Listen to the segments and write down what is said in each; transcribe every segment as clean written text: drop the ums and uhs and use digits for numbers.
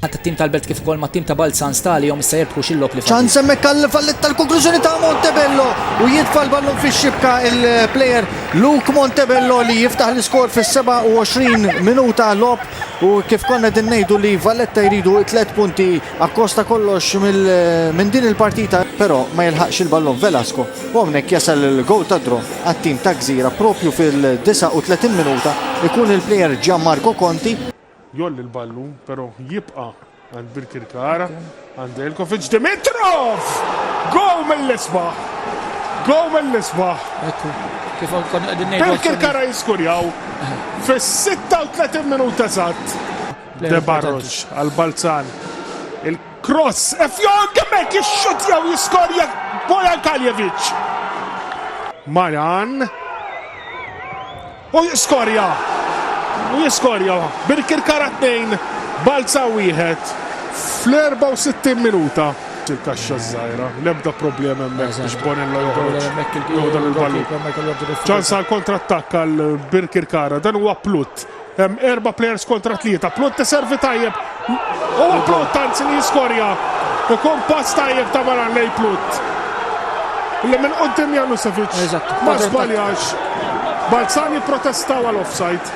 Ħadd it-tim tal-Belt kif ukoll mat-tim ta' Balzan Stadium issa jirbħu xil-lok li ċans hemmhekk għall fallet tal-konklużjoni ta' Montebello u jitfa' l-ballon fix-xibka il-plejer Luke Montebello li jiftaħ l-iskor fis-27 minuta lob u kif konna din ngħidu li Valletta jridu 3 punti akkosta kollox minn din il-partita, però ma jilħaqx il-ballon Velasco u hawnhekk jasal il-gowl ta' draw għat-tim ta' Gżira propju fil-39 minuta ikun il-plejer Gianmarco Conti. Jolli l-ballun, pero jibqa għand Birkirkara, għand Elkovic Dimitrov! Go mill-isbaħ! Go mill-isbaħ! Ekku, kif konna qegħdin ngħidu. Birkirkara jiskurjaw fis-36 minuta eżatt. De Barroġ għal-Balzan. Il-cross, Efjon Gemek jixxutjaw jiskorja Bojan Kaljevic. Marjan. U jiskorja. Birkirkara 2, Balza 1, fl-64 minuta. Il-kaxxa żgħira, l-ebda problem hemmhekk biex Bonello joħroġ il-ballun. ċans għal kontrattakk għal Birkirkara, dan huwa Plut. Hemm 4 players kontra 3, Plut servi tajjeb. Huwa Plut anzi li jiskorja. Ikun pass tajjeb ta' Maran lej Plut. Illi minn qudiem Janusevic. Ma żbaljax. Balzani protestaw għal offside.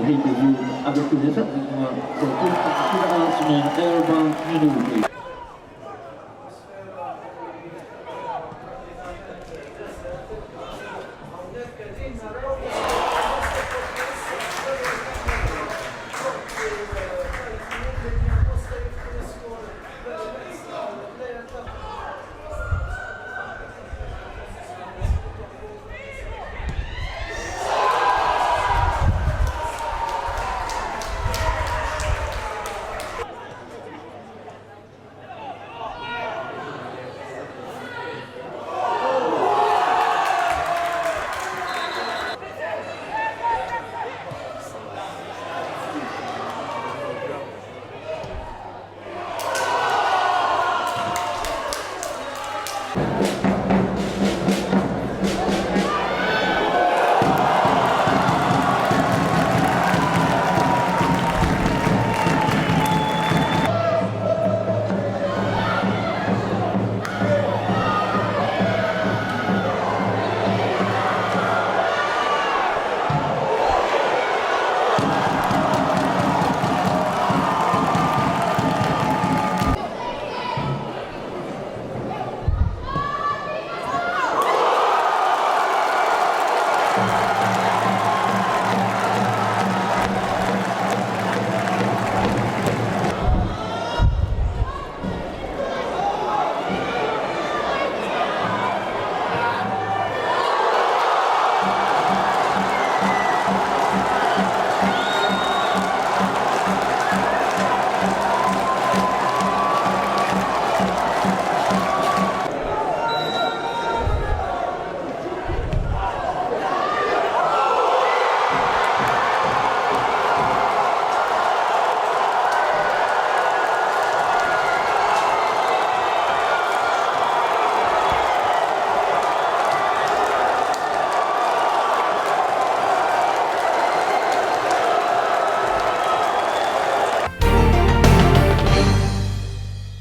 L'interview avec les athlètes, c'est une urban minute.